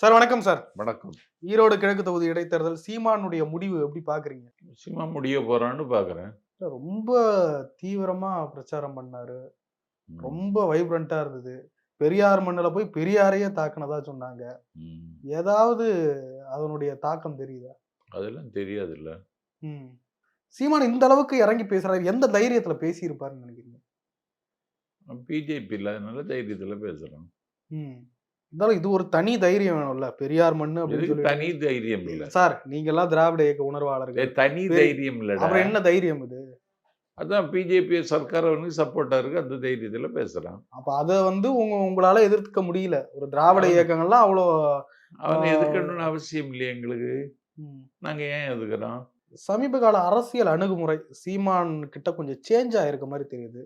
Sir வணக்கம் sir. வணக்கம். ஈரோடு கிழக்கு தொகுதி இடைத்தேர்தல் சீமானுடைய முடிவு எப்படி பாக்குறீங்க? சினிமா முடிய போறான்னு பாக்குறேன். ரொம்ப தீவிரமா பிரச்சாரம் பண்ணாரு. ம். ரொம்ப வைப்ரண்டா இருந்தது. பெரியார் மண்ணுல போய் பெரியாரையே தாக்குனதா சொன்னாங்க. ம். ஏதாவது அதனுடைய தாக்கம் தெரியுதா? அதெல்லாம் தெரியாதுல்ல. ம். சீமான் இந்த அளவுக்கு இறங்கி பேசுறாரு. எந்த தைரியத்துல பேசியிருப்பாருன்னு நினைக்கிறீங்க? பிஜேபி இல்லாதனால தைரியத்துல பேசுறோம். ம். இருந்தாலும் இது ஒரு தனி தைரியம் வேணும்ல. பெரியார் மண்ணு அப்படின்னு இதுக்கு சொல்லி. தனி தைரியம் இல்ல. சார் நீங்க எல்லாம் திராவிட இயக்க உணர்வாளர்கள். தனி தைரியம் இல்லடா. அப்புறம் என்ன தைரியம் இது? அதான் பிஜேபி சர்க்கார் வந்து சப்போர்ட்டா இருக்கு, அந்த தைரியத்துல பேசுறான். அப்ப அத உங்களால எதிர்க்க முடியல. ஒரு திராவிட இயக்கங்கள்லாம் அவ்வளோ அவனை எதுக்கணும்னு அவசியம் இல்லையே எங்களுக்கு. ம். நாங்க ஏன் எதுக்குறோம்? சமீப கால அரசியல் அணுகுமுறை சீமான் கிட்ட கொஞ்சம் சேஞ்ச் ஆயிருக்க மாதிரி தெரியுது.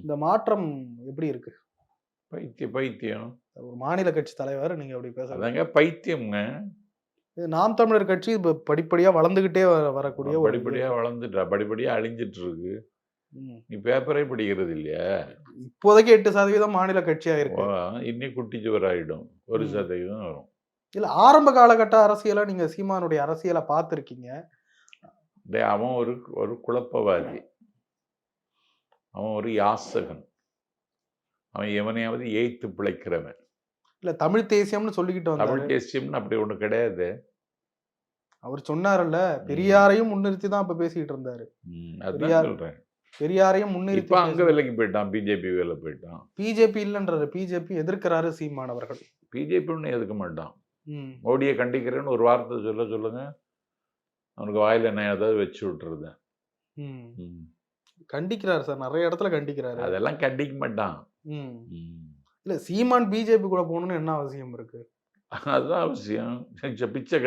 இந்த மாற்றம் எப்படி இருக்கு? பைத்தியம். ஒரு மாநில கட்சி தலைவர் நீங்க அப்படி பேசுறீங்க. அதாங்க பைத்தியம்ங்க. இது நாம் தமிழர் கட்சி இப்ப படிப்படியா வளர்ந்துகிட்டே வரக்கூடிய ஒரு படிப்படியா வளர்ந்துட்டா, படிப்படியா அழிஞ்சிட்டு இருக்கு. ம். நீ பேப்பரே படிக்கிறது இல்லையா? இப்போதைக்கு 8% மாநில கட்சியா இருக்கு. இன்னும் குட்டி சுவர் ஆயிடும். 1% வரும். இல்ல ஆரம்ப காலகட்ட அரசியலை நீங்க சீமானுடைய அரசியலை பார்த்திருக்கீங்க. அவன் ஒரு குழப்பவாதி, அவன் ஒரு யாசகன், அவன் எவனையாவது ஏய்த்து பிழைக்கிறவன். இல்ல தமிழ் தேசியம்னு சொல்லிக்கிட்டு வந்தாரு. தமிழ் தேசியம்னு அப்படி ஒண்ணு கிடையாது. அவர் சொன்னாருல்ல, பெரியாரையும் முன்னிறுத்தி தான் இப்ப பேசிட்டு இருந்தாரு. அதுதான் சொல்றேன். பெரியாரையும் முன்னிறுத்தி இப்ப அங்க வேலைக்கு போயிட்டான், பிஜேபி வேலை போயிட்டான். பிஜேபி இல்லன்றாரு, பிஜேபி எதிர்க்கிறாரு சீமான் அவர்கள். பிஜேபி ஒன்னும் எதுக்க மாட்டான். மோடியை கண்டிக்கிறேன்னு ஒரு வார்த்தை சொல்லுங்க, அவனுக்கு வாயில என்ன ஏதாவது வச்சு விட்டுருது. கண்டிக்கிறாரு சார், நிறைய இடத்துல கண்டிக்கிறாரு. அதெல்லாம் கண்டிக்க மாட்டான். இல்ல சீமான் பிஜேபி கூட போகணும்னு என்ன அவசியம் இருக்கு? அதுதான் அவசியம். பிச்சை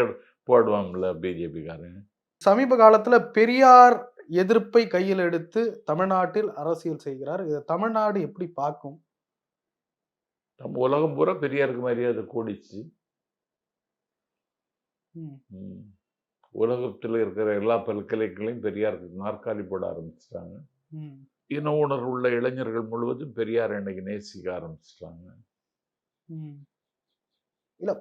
போடுவான்ல பிஜேபிக்காரன். சமீப காலத்துல பெரியார் எதிர்ப்பை கையில் எடுத்து தமிழ்நாட்டில் அரசியல் செய்கிறார். இதை தமிழ்நாடு எப்படி பார்க்கும்? நம்ம உலகம் பூரா பெரியாருக்கு மரியாதை கூடிச்சு. உலகத்தில் இருக்கிற எல்லா பல்கலைக்கழகங்களையும் பெரியாருக்கு நாற்காலி போட ஆரம்பிச்சிட்டாங்க. இன உணர்வு உள்ள இளைஞர்கள் முழுவதும் பெரியார் இன்னைக்கு நேசிக்க ஆரம்பிச்சிட்டாங்க. இல்ல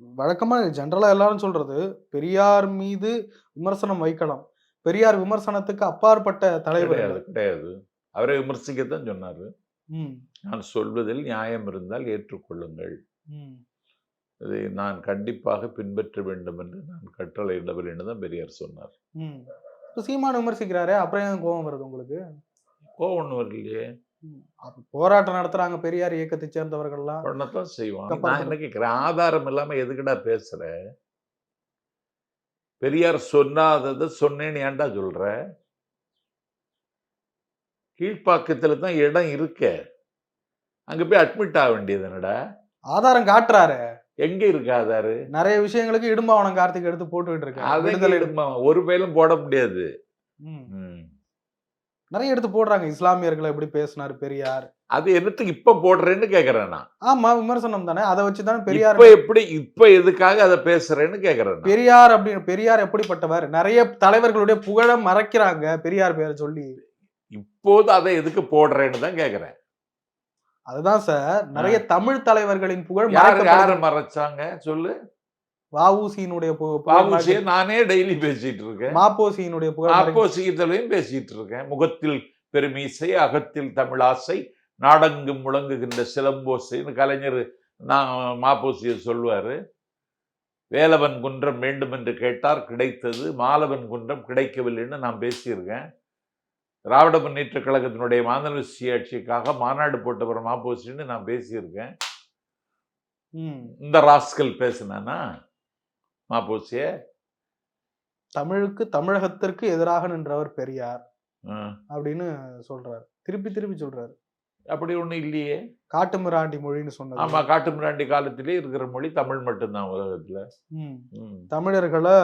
வழக்கமா ஜெனரலா எல்லாரும் சொல்றது, பெரியார் மீது விமர்சனம் வைக்கலாம், பெரியார் விமர்சனத்துக்கு அப்பாற்பட்ட தலைவர் கிடையாது. அவரை விமர்சிக்கத்தான் சொன்னாரு. நான் சொல்வதில் நியாயம் இருந்தால் ஏற்றுக்கொள்ளுங்கள், இதை நான் கண்டிப்பாக பின்பற்ற வேண்டும் என்று நான் கட்டளையிடவில்லை என்று தான் பெரியார் சொன்னார். சீமான் விமர்சிக்கிறாரே, அப்புறம் ஏன் கோபம் வருது உங்களுக்கு? கோபம் ஒன்றும் வரலையே. போராட்டம் நடத்துறாங்க பெரியார் இயக்கத்தை சேர்ந்தவர்கள்லாம். பண்ணத்தான் செய்வாங்க. நான் என்ன கேட்கிறேன், ஆதாரம் இல்லாம எதுக்குடா பேசுற? பெரியார் சொன்னாததை சொன்னேன்னு ஏன்டா சொல்ற? கீழ்ப்பாக்கத்துல தான் இடம் இருக்க, அங்க போய் அட்மிட் ஆக வேண்டியது என்னடா? ஆதாரம் காட்டுறாரு. எங்க இருக்கு ஆதாரு? நிறைய விஷயங்களுக்கு இடும்பாவனம் கார்த்திக் எடுத்து போட்டுக்கிட்டு இருக்கு. ஒரு பயிலும் போட முடியாது. நிறைய எடுத்து போடுறாங்க. இஸ்லாமியர்களை எப்படி பேசினாரு பெரியார், அது என்னத்துக்கு இப்ப போடுறேன்னு கேக்குறேன் நான். ஆமா விமர்சனம் தானே, அதை வச்சுதானே பெரியார் இப்ப எதுக்காக அதை பேசுறேன்னு கேக்குறேன். பெரியார் அப்படின்னு, பெரியார் எப்படிப்பட்டவர்? நிறைய தலைவர்களுடைய புகழ மறைக்கிறாங்க பெரியார் பேரை சொல்லி. இப்போது அதை எதுக்கு போடுறேன்னு தான் கேக்குறேன். அதுதான் சார், நிறைய தமிழ் தலைவர்களின் புகழ் யாரு மறைச்சாங்க சொல்லு? வஉசியினுடைய நானே டெய்லி பேசிட்டு இருக்கேன். மாப்போசியினுடைய புகழ், மாப்போசியத்திலையும் பேசிட்டு இருக்கேன். முகத்தில் பெருமீசை, அகத்தில் தமிழாசை, நாடெங்கும் முழங்குகின்ற சிலம்போசைன்னு கலைஞர் மாப்போசிய சொல்லுவாரு. வேலவன் குன்றம் வேண்டும் என்று கேட்டார், கிடைத்தது. மாலவன் குன்றம் கிடைக்கவில்லைன்னு நான் பேசியிருக்கேன். திராவிட முன்னேற்ற கழகத்தினுடைய மாநில சுயாட்சிக்காக மாநாடு போட்டவர் மாப்போசின்னு நான் பேசியிருக்கேன். இந்த ராஸ்கல் பேசினானா மாப்போசிய? தமிழுக்கு, தமிழகத்திற்கு எதிராக நின்றவர் பெரியார் அப்படின்னு சொல்றாரு, திருப்பி திருப்பி சொல்றாரு. அப்படி ஒண்ணு இல்லையே. காட்டுமிராண்டி மொழின்னு சொன்னது. ஆமா, காட்டுமிராண்டி காலத்திலே இருக்கிற மொழி தமிழ் மட்டும்தான் உலகத்துல. தமிழர்களை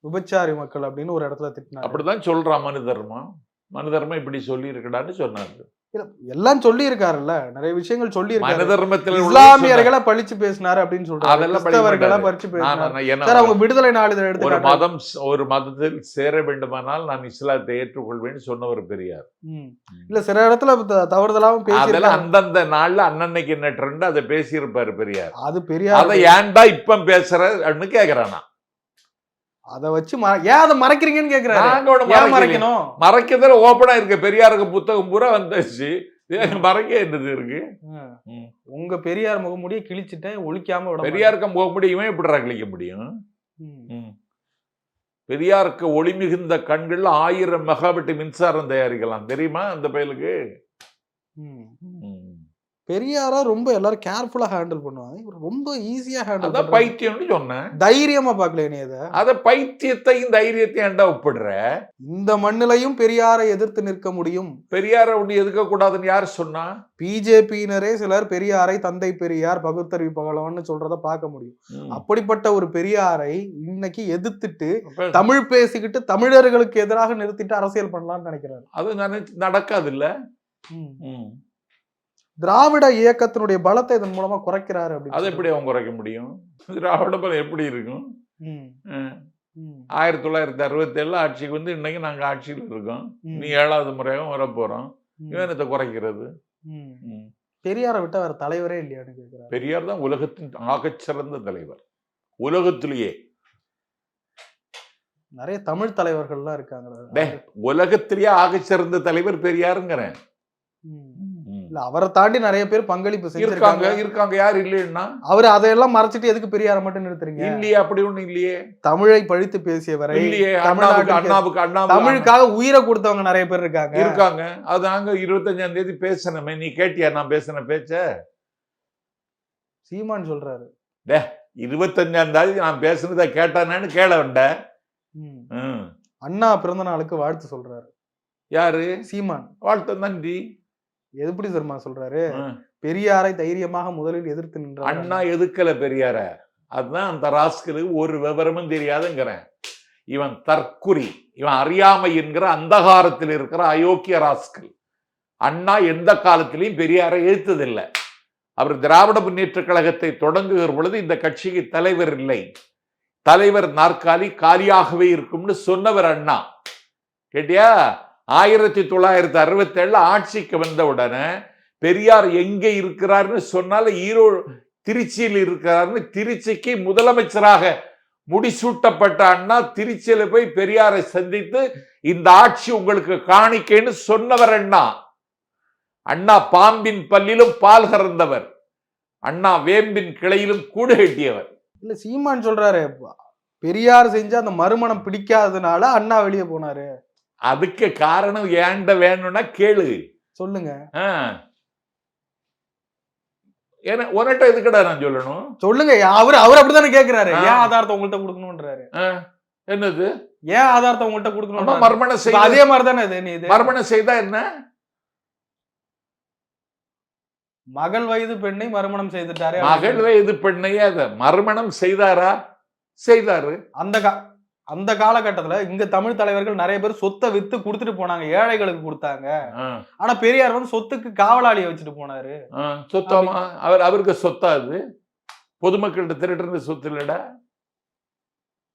விபச்சாரி மக்கள் அப்படின்னு ஒரு இடத்துல திட்டினார். அப்படிதான் சொல்றான் மனு தர்மம். மனு தர்மம் இப்படி சொல்லி இருக்கடான்னு சொன்னாரு. எல்லாம் சொல்லி இருக்காருல்ல, நிறைய விஷயங்கள் சொல்லி இருக்காரு. மனு தர்மத்தில் இஸ்லாமியர்களை பழிச்சு பேசினாரு அப்படின்னு சொல்றாரு, அதெல்லாம் கிறிஸ்தவர்களை பழிச்சு பேசினாரு. சார், அவங்க விடுதலை நாளிதழ் எடுத்து ஒரு மதத்தில் சேர வேண்டுமானால் நான் இஸ்லாத்தை ஏற்றுக்கொள்வேன்னு சொன்னவர் பெரியார். இல்ல சில இடத்துல தவறுதலாவும் பேசி அந்தந்த நாள்ல அன்னன்னைக்கு என்ன ட்ரெண்ட் அதை பேசியிருப்பாரு பெரியார். அது பெரியார் அதை ஏன்டா இப்ப பேசுறன்னு கேக்குறானா? அதை வச்சு ஏன் அதை மறைக்கிறீங்கன்னு கேக்குறாரு. மறைக்கணும், மறைக்கிறதுல ஓப்பனா இருக்க பெரியாருக்கு புத்தகம் பூரா வந்துச்சு, மறைக்க என்னது இருக்கு? உங்க பெரியார் முகமுடியை கிழிச்சிட்டேன், ஒழிக்காம விட. பெரியாருக்கு முகமுடியுமே எப்படிடா கிழிக்க முடியும்? பெரியாருக்கு ஒளி மிகுந்த கண்கள் 1000 மெகாவாட் மின்சாரம் தயாரிக்கலாம், தெரியுமா அந்த பயலுக்கு? பெரியாரா ரொம்ப எல்லாரும் கேர்ஃபுல்லா ஹேண்டில் பண்ணுவாங்க, இவர் ரொம்ப ஈஸியா ஹேண்டில். அதான் பைத்தியம்னு சொன்னேன். தைரியமா பார்க்கல நீ அத பைத்தியத்தையும் தைரியத்தையும் ஏண்டா ஒப்பிடுற? இந்த மண்ணிலையும் பெரியாரை எதிர்த்து நிற்க முடியும். பெரியாரை ஒண்ணு எதிர்க்க கூடாதுன்னு யாரு சொன்னா? பிஜேபியினரே சிலர் பெரியாரை தந்தை பெரியார் பகுத்தறிவு பகலவன்னு சொல்றத பார்க்க முடியும். அப்படிப்பட்ட ஒரு பெரியாரை இன்னைக்கு எதிர்த்துட்டு தமிழ் பேசிக்கிட்டு தமிழர்களுக்கு எதிராக நிறுத்திட்டு அரசியல் பண்ணலாம்னு நினைக்கிறாரு. அது நடக்காது இல்ல. திராவிட இயக்கத்தினுடைய பலத்தை இதன் மூலமா குறைக்கிறாரு. அது எப்படி அவங்க குறைக்க முடியும்? திராவிட பலம் எப்படி இருக்கும்? 1967 ஆட்சிக்கு வந்து இன்னைக்கு நாங்க ஆட்சியில் இருக்கோம், நீ 7வது முறையாகவும் வர போறோம், இவனத்தை குறைக்கிறது. பெரியாரை விட்டு வேற தலைவரே இல்லையான்னு கேட்கிறார். பெரியார் தான் உலகத்தின் ஆகச்சிறந்த தலைவர். உலகத்திலேயே நிறைய தமிழ் தலைவர்கள்லாம் இருக்காங்க, உலகத்திலேயே ஆகச்சிறந்த தலைவர் பெரியாருங்கிறேன். இல்ல அவரை தாண்டி நிறைய பேர் பங்களிப்பு இருக்காங்க. யார் இல்லைன்னா அவரு அதையெல்லாம் மறைச்சிட்டு எதுக்கு பெரியார மட்டும் நிறுத்துறீங்க? இல்லையே, அப்படி ஒண்ணு இல்லையே. தமிழை பழித்து பேசியவரை இல்லையே. தமிழுக்காக உயிரை கொடுத்தவங்க நிறைய பேர் இருக்காங்க. அது நாங்க 25ஆம் தேதி பேசணுமே, நீ கேட்டியா நான் பேசின பேச்ச? சீமான் சொல்றாரு 25ஆம் தேதி நான் பேசுனதை கேட்டானு கேள வந்த. அண்ணா பிறந்த நாளுக்கு வாழ்த்து சொல்றாரு. யாரு? சீமான். வாழ்த்து, நன்றி. எப்படி தெரியுமா சொல்றாரு? பெரியாரை தைரியமாக முதலில் எதிர்த்து நின்றார். அண்ணா எதுக்கல பெரியார, அதுதான் அந்த ராஸ்கலுக்கு ஒரு விவரமும் தெரியாதுங்கிறேன். இவன் தற்குறி, இவன் அறியாமை என்கிற அந்தகாரத்தில் இருக்கிற அயோக்கிய ராஸ்கல். அண்ணா எந்த காலத்திலையும் பெரியாரை எதிர்த்ததில்லை. அவர் திராவிட முன்னேற்ற கழகத்தை தொடங்குகிற பொழுது இந்த கட்சிக்கு தலைவர் இல்லை, தலைவர் நாற்காலி காலியாகவே இருக்கும்னு சொன்னவர் அண்ணா. கேட்டியா? 1967 ஆட்சிக்கு வந்த உடனே பெரியார் எங்க இருக்கிறார்னு சொன்னால ஈரோடு திருச்சியில் இருக்கிறார்னு திருச்சிக்கு முதலமைச்சராக முடிசூட்டப்பட்ட அண்ணா திருச்சியில போய் பெரியாரை சந்தித்து இந்த ஆட்சி உங்களுக்கு காணிக்கைன்னு சொன்னவர் அண்ணா. அண்ணா பாம்பின் பல்லிலும் பால் கறந்தவர். அண்ணா வேம்பின் கிளையிலும் கூடு கட்டியவர். இல்ல சீமான் சொல்றாரு பெரியார் செஞ்ச அந்த மறுமணம் பிடிக்காததுனால அண்ணா வெளியே போனாரு. அதுக்கு காரணம் ஏண்ட வேணும்னா கேளு, சொல்லுங்க. உன்கிட்ட எதுக்கடா நான் சொல்லணும்? சொல்லுங்க. அவர் அப்படித்தானே கேக்குறாரு, ஏன் ஆதாரத்தை உங்கள்கிட்ட கொடுக்கணும்ன்றாரு. என்னது ஏன் ஆதாரத்தை உங்கள்கிட்ட கொடுக்கணும்? மறுமணம் செய்ய அதே மாதிரிதானே இது. மறுமணம் செய்தா என்ன? மகள் வயது பெண்ணை மறுமணம் செய்துட்டாரு. மகள் வயது பெண்ணையே மறுமணம் செய்தாரா? செய்தாரு. அந்த காலகட்டத்துல இங்க தமிழ் தலைவர்கள் நிறைய பேர் சொத்தை வித்து கொடுத்துட்டு போனாங்க, ஏழைகளுக்கு கொடுத்தாங்க. ஆனா பெரியார் வந்து சொத்துக்கு காவலாளியை வச்சுட்டு போனாரு. சொத்தாமா? அவருக்கு சொத்தா? அது பொதுமக்கள்கிட்ட திருடுற சொத்து இல்லடா.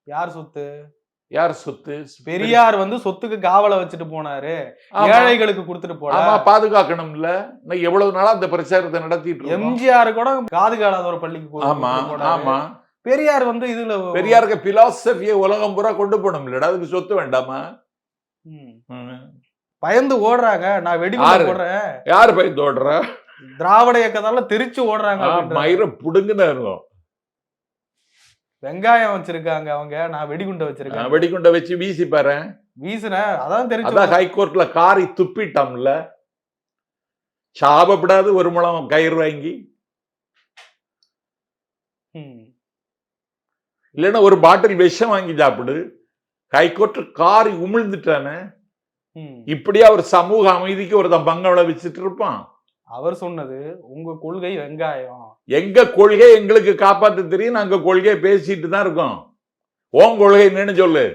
யார் சொத்து? யார் சொத்து? பெரியார் வந்து சொத்துக்கு காவலை வச்சுட்டு போனாரு, ஏழைகளுக்கு கொடுத்துட்டு போனாரு. பாதுகாக்கணும் இல்ல. எவ்வளவு நாளா அந்த பிரச்சாரத்தை நடத்திட்டு எம்ஜிஆர் கூட காது காலாத ஒரு பள்ளிக்கு. ஆமா. பெரியார் வந்து இதுல பெரியாருக்கு பிலாசபியை உலகம் பூரா கொண்டு போனோம் இல்லடா, அதுக்கு சொத்து வேண்டாமா? பயந்து ஓடுறாங்க. நான் வெடிகுண்டு போடுறேன். யாரு பயந்து ஓடுறா? திராவிட இயக்கத்தால தெரிச்சு ஓடுறாங்க. மயிரை புடுங்குன்னு இருக்கும். வெங்காயம் வச்சிருக்காங்க அவங்க, நான் வெடிகுண்டை வச்சிருக்கேன். வெடிகுண்டை வச்சு வீசி பாரு. வீசுன அதான் தெரிஞ்சு. அதான் ஹைகோர்ட்ல காரி துப்பிட்டாம்ல. சாபப்படாது ஒரு முழம் கயிறு வாங்கி. இல்லைன்னா ஒரு பாட்டில் விஷம் வாங்கி சாப்பிடு. ஹைகோர்ட் காரி உமிழ்ந்துட்டானே. இப்படியா ஒரு சமூக அமைதிக்கு ஒரு பங்கம் விளைவிச்சுட்டு இருப்பான். அவர் சொன்னது உங்க கொள்கை வெங்காயம். எங்க கொள்கை எங்களுக்கு காப்பாற்ற தெரியும், நாங்க கொள்கையை பேசிட்டு தான் இருக்கோம். உன் கொள்கை என்னன்னு சொல்லு.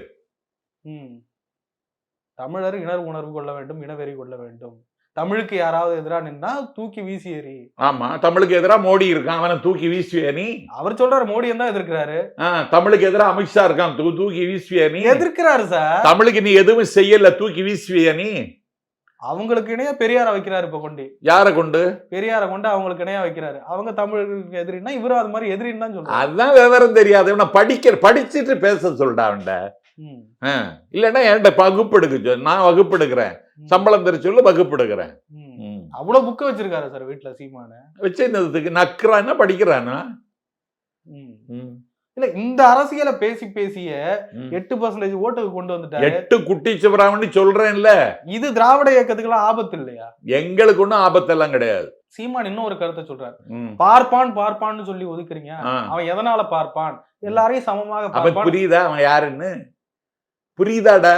தமிழர் இனர் உணர்வு கொள்ள வேண்டும், இனவெறி கொள்ள வேண்டும். தமிழுக்கு யாராவது எதிரா நின்னா தூக்கி வீசி எறி. ஆமா, தமிழுக்கு எதிரா மோடி இருக்கான், அவனை தூக்கி வீசுவியா நீ? அவர் சொல்றாரு மோடி தான் எதிர்க்கிறாரு. தமிழுக்கு எதிரா அமித்ஷா இருக்கான், தூக்கி வீசுவியா நீ? எதிர்க்கிறாரு சார். தமிழுக்கு நீ எதுவும் செய்யல, தூக்கி வீசுவியா நீ? அவங்களுக்கு இணையா பெரியார வைக்கிறாரு. இப்ப கொண்டு யார கொண்டு? பெரியார கொண்டு அவங்களுக்கு இணையா வைக்கிறாரு. அவங்க தமிழுக்கு எதிரின்னா இவரும் அது மாதிரி எதிரின்னு தான் சொல்றாரு. அதான் விவரம் தெரியாது. படிச்சிட்டு பேச சொல்லிட்டா அவன்ட. இல்லன்னா என்கிட்ட வகுப்பு எடுக்க, நான் வகுப்பு எடுக்கிறேன், சம்பளம் தர சொல்லு, வகுப்பு எடுக்கிறேன். அவ்வளவு புக்கு வச்சிருக்காரு சார் வீட்டுல சீமானு. வச்சிருந்ததுக்கு நக்குறானா படிக்கிறானா? இல்ல இந்த அரசியலை பேசி பேசிய 8% ஓட்டுக்கு கொண்டு வந்துட்டாரு. 8 குட்டி சிவராமன் சொல்றேன்ல. இது திராவிட இயக்கத்துக்கு எல்லாம் ஆபத்து இல்லையா? எங்களுக்கு ஒண்ணும் ஆபத்தெல்லாம் கிடையாது. சீமான் இன்னும் ஒரு கருத்தை சொல்றாரு. பார்ப்பான்னு சொல்லி ஒதுக்குறீங்க, அவன் எதனால பார்ப்பான்? எல்லாரையும் சமமாக பார்ப்பான். புரியுதா அவன் யாருன்னு? புரியுதாடா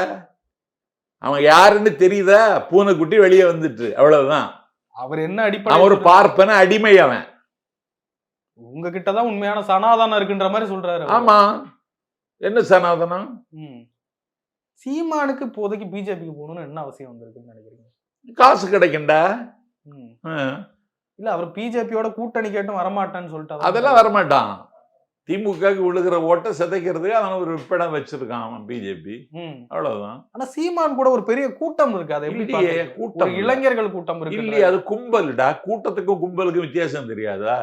அவன் யாருன்னு தெரியுதா? பூனைக்குட்டி வெளியே வந்துட்டு, அவ்வளவுதான். அவர் என்ன அடிப்படை? அவர் பார்ப்பன அடிமை. அவன் உங்ககிட்டதான் உண்மையான சனாதனம் இருக்குன்ற மாதிரி சொல்றாரு. ஆமா, என்ன சனாதனம்? சீமானுக்கு இப்போதைக்கு பிஜேபிக்கு போகணும்னு என்ன அவசியம் வந்திருக்குன்னு நினைக்கிறீங்க? காசு கிடைக்கும்டா. இல்ல அவர் பிஜேபியோட கூட்டணி கேட்டும் வரமாட்டான்னு சொல்லிட்டு. அதெல்லாம் வரமாட்டான். திமுகவுக்கு விழுகிற ஓட்டை சிதைக்கிறதுக்கு அவன் ஒரு விற்படம் வச்சிருக்கான் அவன் பிஜேபி, அவ்வளவுதான். ஆனா சீமான் கூட ஒரு பெரிய கூட்டம் இருக்கு. அது எப்படி கூட்டம்? இளைஞர்கள் கூட்டம் இருக்கு இல்லையே, அது கும்பல்டா. கூட்டத்துக்கும் கும்பலுக்கும் வித்தியாசம் தெரியாதா?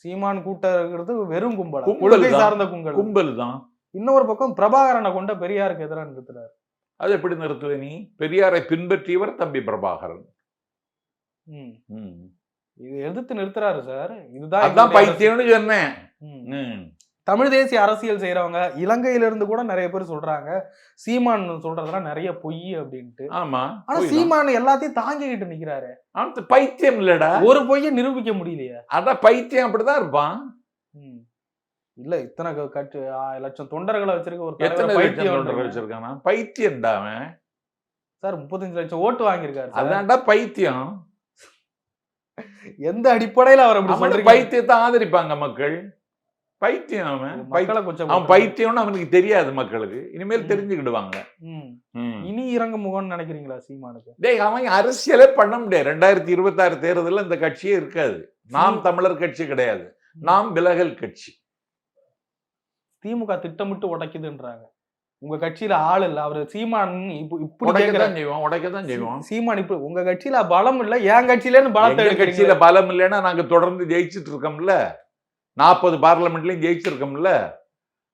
சீமான் கூட்டம் இருக்கிறது வெறும் கும்பல், கொள்கை சார்ந்த கும்பல் தான். இன்னொரு பக்கம் பிரபாகரனை கொண்ட பெரியாருக்கு எதிராக நிறுத்துறாரு. அது எப்படி நிறுத்துவ நீ? பெரியாரை பின்பற்றியவர் தம்பி பிரபாகரன். இது எதிர்த்து நிறுத்துறாரு சார். இதுதான் பைத்தியம்னு சொன்னேன். தமிழ் தேசிய அரசியல் செய்யறவங்க இலங்கையில இருந்து கூட நிறைய பேர் சொல்றாங்க சீமான் சொல்றதெல்லாம் நிறைய பொய் அப்படின்ட்டு. ஆமா, ஆனா சீமான் எல்லாத்தையும் தாங்கிக்கிட்டு நிக்கிறாரு. பைத்தியம் இல்லடா, ஒரு பொய்ய நிரூபிக்க முடியலையா? அதான் பைத்தியம், அப்படிதான் இருப்பான். இல்ல இத்தனை லட்சம் தொண்டர்களை வச்சிருக்க ஒரு தொண்டர்கள் வச்சிருக்கானா? பைத்தியம்டா அவன் சார். 35 லட்சம் ஓட்டு வாங்கியிருக்காரு. அதான்டா பைத்தியம். எந்த அடிப்படையில அவர் அப்படி சொல்றீங்க? பைத்தியத்தை ஆதரிப்பாங்க மக்கள். பைத்தியம் அவன். அவன் பைத்தியம்னு அவனுக்கு தெரியாது, மக்களுக்கு இனிமேல் தெரிஞ்சுக்கிடுவாங்க. இனி இறங்க முகம்னு நினைக்கிறீங்களா சீமானுக்கு? டேய், அவன் அரசியலே பண்ண முடியாது. 2026 தேர்தலில் இந்த கட்சியே இருக்காது. நாம் தமிழர் கட்சி கிடையாது, நாம் விலகல் கட்சி. திமுக திட்டமிட்டு உடைக்குதுன்றாங்க. உங்க கட்சியில ஆள் இல்ல, அவரு சீமான் இப்படி உடைக்கதான் செய்வோம். சீமான் இப்படி உங்க கட்சியில பலம் இல்ல, என் கட்சியில பலத்தை கட்சியில பலம் இல்லைன்னா நாங்க தொடர்ந்து ஜெயிச்சுட்டு இருக்கோம்ல. 40 பார்லிமெண்ட்லயும் ஜெயிச்சிருக்கோம்ல.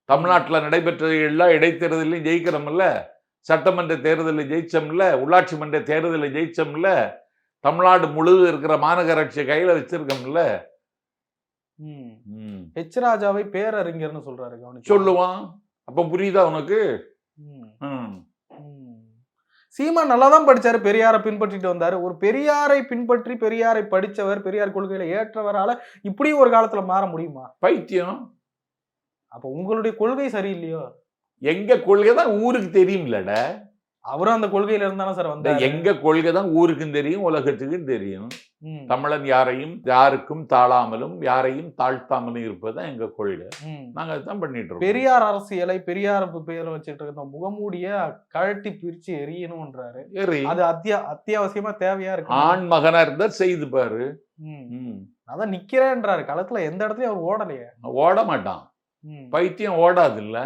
தமிழ்நாட்டில் நடைபெற்ற எல்லா இடைத்தேர்தலையும் ஜெயிக்கிறோம்ல. சட்டமன்ற தேர்தலில் ஜெயிச்சோம்ல, உள்ளாட்சி மன்ற தேர்தலில் ஜெயிச்சோம்ல, தமிழ்நாடு முழுவதும் இருக்கிற மாநகராட்சியை கையில வச்சிருக்கோம்ல. ஹெச் ராஜாவை பேரறிஞர்னு சொல்றாரு. சொல்லுவான். அப்ப புரியுதா உனக்கு? சீமான் நல்லாதான் படிச்சாரு, பெரியாரை பின்பற்றிட்டு வந்தாரு. ஒரு பெரியாரை பின்பற்றி பெரியாரை படிச்சவர், பெரியார் கொள்கையில ஏற்றவரால இப்படியும் ஒரு காலத்துல மாற முடியுமா? பைத்தியம். அப்ப உங்களுடைய கொள்கை சரியில்லையோ? எங்க கொள்கை தான் ஊருக்கு தெரியும்லட. அவரும் அந்த கொள்கையில இருந்தானே சார் வந்தாரு. எங்க கொள்கை தான் ஊருக்கும் தெரியும், உலகத்துக்கும் தெரியும். தமிழன் யாருக்கும் தாழாமலும் யாரையும் தாழ்த்தாமலும் இருப்பதுதான் எங்க கொள்கை. நாங்க அதுதான் பண்ணிட்டு இருக்கோம். பெரியார் அரசியலை, பெரியார் பேர் வச்சுட்டு இருக்க முகமூடிய கழட்டி பிரிச்சு எரியணும்ன்றாரு. அது அத்தியாவசியமா தேவையா இருக்கு. ஆண் மகனா இருந்தா செய்து பாரு. அதான் நிக்கிறேன்றாரு களத்துல. எந்த இடத்துலயும் அவர் ஓடலையே. ஓட மாட்டான். பைத்தியம் ஓடாது இல்ல.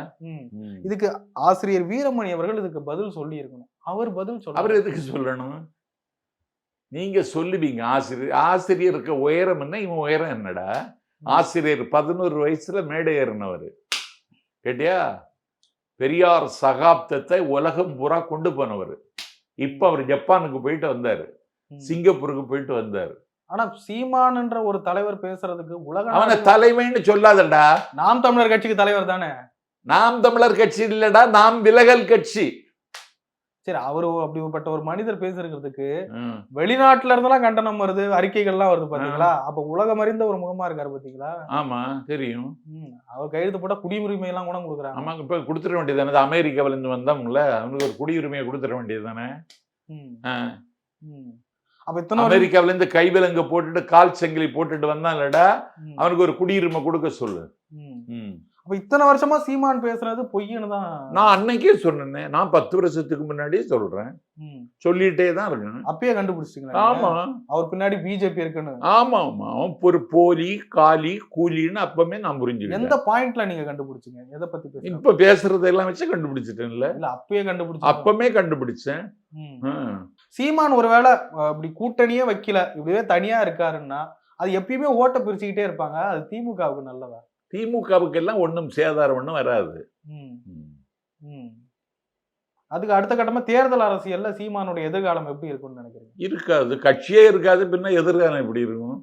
இதுக்கு ஆசிரியர் வீரமணி அவர்கள் இதுக்கு பதில் சொல்லி இருக்கணும். அவர் பதில் சொல்ல. அவர் எதுக்கு சொல்லணும்? நீங்க சொல்லுவீங்க. ஆசிரியர் இருக்க உயரம் என்ன, இவன் உயரம் என்னடா? ஆசிரியர் 11 வயசுல மேடை ஏறினவர் கேட்டியா? பெரியார் சகாப்தத்தை உலகம் பூரா கொண்டு போனவர். இப்ப அவர் ஜப்பானுக்கு போயிட்டு வந்தாரு, சிங்கப்பூருக்கு போயிட்டு வந்தாரு. ஆனா சீமான் என்ற ஒரு தலைவர் பேசுறதுக்கு உலக அவனை தலைவன்னு சொல்லாதடா. நாம் தமிழர் கட்சிக்கு தலைவர் தானே. நாம் தமிழர் கட்சி இல்லடா, நாம் விலகல் கட்சி. சரி, அவரு அப்படிப்பட்ட ஒரு மனிதர் பேசுறதுக்கு வெளிநாட்டுல இருந்தெல்லாம் கண்டனம் வருது, அறிக்கைகள்லாம் வருது பாத்தீங்களா? அப்ப உலகம் அறிந்த ஒரு முகமா இருக்காரு பாத்தீங்களா? ஆமா தெரியும். அவர் கையெழுத்து போட்டா குடியுரிமை எல்லாம் கூட கொடுக்குறாங்க. ஆமா, இப்ப கொடுத்துட வேண்டியதானே. அமெரிக்காவில இருந்து வந்தோம்ல, அவனுக்கு ஒரு குடியுரிமையை கொடுத்துட வேண்டியது தானே. அமெரிக்காவில இருந்து கைவிலங்க போட்டுட்டு கால் சங்கிலி போட்டுட்டு வந்தான்லடா, அவனுக்கு ஒரு குடியுரிமை கொடுக்க சொல்லு. அப்ப இத்தனை வருஷமா சீமான் பேசுறது பொய்ன்னு தான். நான் அன்னைக்கே சொன்னேன். நான் 10 வருஷத்துக்கு முன்னாடியே சொல்றேன். சொல்லிட்டே தான் இருக்கேன். அப்பயே கண்டுபிடிச்சிட்டீங்களா? ஆமா, அவர் பின்னாடி பிஜேபி இருக்குன்னு. ஆமா ஆமா, ஒரு போலி காலி கூலின்னு அப்பவே நான் புரிஞ்சுக்கிட்டேன். எந்த பாயிண்ட்ல நீங்க கண்டுபிடிச்சீங்க? எதை பத்தி பேசுறீங்க? இப்ப பேசுறதெல்லாம் வச்சு கண்டுபிடிச்சிட்டேன்ல. இல்ல அப்பயே கண்டுபிடிச்சீங்க. அப்பமே கண்டுபிடிச்சேன். சீமான் ஒருவேளை இப்படி கூட்டணியே வைக்கல, இப்படியே தனியா இருக்காருன்னா அது எப்பயுமே ஓட்ட பிரிச்சுக்கிட்டே இருப்பாங்க. அது திமுகவுக்கு நல்லதா? திமுகவுக்கு எல்லாம் ஒன்றும் சேதாரம் ஒன்றும் வராது. அதுக்கு அடுத்த கட்டமா தேர்தல் அரசியல்ல சீமானுடைய எதிர்காலம் எப்படி இருக்கும்னு நினைக்கிறீங்க? இருக்காது, கட்சியே இருக்காது, பின்ன எதிர்காலம் எப்படி இருக்கும்?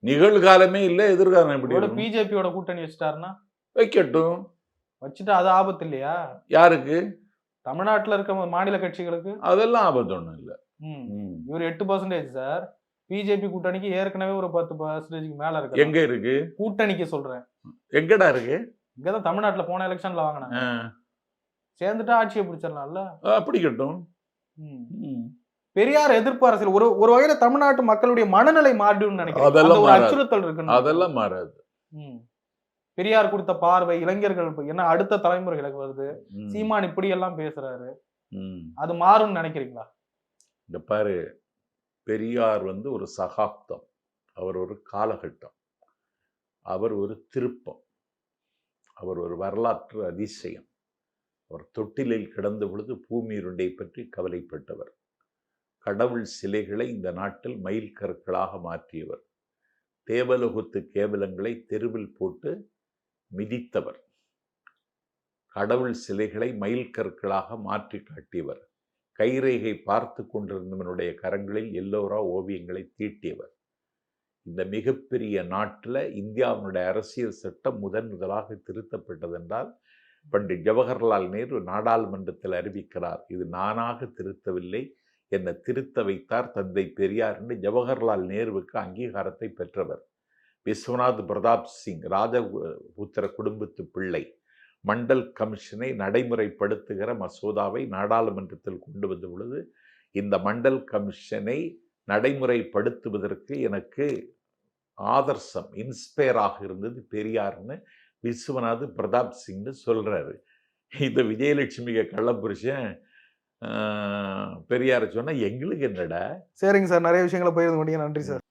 நிகழ்காலமே இல்ல, எதிர்காலம் எப்படி இருக்கும்? பிஜேபியோட கூட்டணி வச்சுட்டாருன்னா வைக்கட்டும். வச்சுட்டு அது ஆபத்து இல்லையா? யாருக்கு? தமிழ்நாட்டுல இருக்க மாநில கட்சிகளுக்கு. அதெல்லாம் ஆபத்து ஒண்ணும் இல்ல. இவர் 8% சார். பிஜேபி கூட்டணிக்கு ஏற்கனவே ஒரு 10% மேல இருக்கு. எங்க இருக்கு கூட்டணிக்கு சொல்றேன்? எங்கடா இருக்கு? இங்கதான் தமிழ்நாட்டுல போன எலெக்ஷன்ல வாங்கினாங்க. சேர்ந்துட்டா ஆட்சியை பிடிச்சிடலாம்ல. பிடிக்கட்டும். பெரியார் எதிர்ப்பு அரசியல் ஒரு வகையில தமிழ்நாட்டு மக்களுடைய மனநிலை மாறிடும் நினைக்கிறேன். அதெல்லாம் அச்சுறுத்தல் இருக்கு. அதெல்லாம் மாறாது. பெரியார் கொடுத்த பார்வை இளைஞர்கள் என்ன அடுத்த தலைமுறைகளுக்கு வருது. சீமான் இப்படி எல்லாம் பேசுறாரு, அது மாறும்னு நினைக்கிறீங்களா? இந்த பாரு, பெரியார் ஒரு சகாப்தம், அவர் ஒரு காலகட்டம், அவர் ஒரு திருப்பம், அவர் ஒரு வரலாற்று அதிசயம். அவர் தொட்டிலில் கிடந்த பொழுது பூமியுருண்டை பற்றி கவலைப்பட்டவர். கடவுள் சிலைகளை இந்த நாட்டில் மயில் கற்களாக மாற்றியவர். தேவலோகத்து கேவலங்களை தெருவில் போட்டு மிதித்தவர். கடவுள் சிலைகளை மயில் கற்களாக மாற்றி காட்டியவர். கைரேகை பார்த்து கொண்டிருந்தவனுடைய கரங்களில் எல்லோரா ஓவியங்களை தீட்டியவர். இந்த மிகப்பெரிய நாட்டில் இந்தியாவினுடைய அரசியல் சட்டம் முதலாக திருத்தப்பட்டதென்றால் பண்டிட் ஜவஹர்லால் நேரு நாடாளுமன்றத்தில் அறிவிக்கிறார், இது நானாக திருத்தவில்லை, என்னை திருத்த வைத்தார் தந்தை பெரியார் என்று ஜவஹர்லால் நேருவுக்கு அங்கீகாரத்தை பெற்றவர். விஸ்வநாத் பிரதாப் சிங் ராஜபுத்திர குடும்பத்து பிள்ளை மண்டல் கமிஷனை நடைமுறைப்படுத்துகிற மசோதாவை நாடாளுமன்றத்தில் கொண்டு வந்த பொழுது இந்த மண்டல் கமிஷனை நடைமுறைப்படுத்துவதற்கு எனக்கு ஆதர்சம் இன்ஸ்பயராக இருந்தது பெரியார்னு விஸ்வநாத் பிரதாப் சிங்னு சொல்றாரு. இந்த விஜயலட்சுமிக்கு கள்ளப்புருஷன் பெரியாரை சொன்னா எங்களுக்கு என்னடா. சரிங்க சார், நிறைய விஷயங்களை போயிருந்து. நன்றி சார்.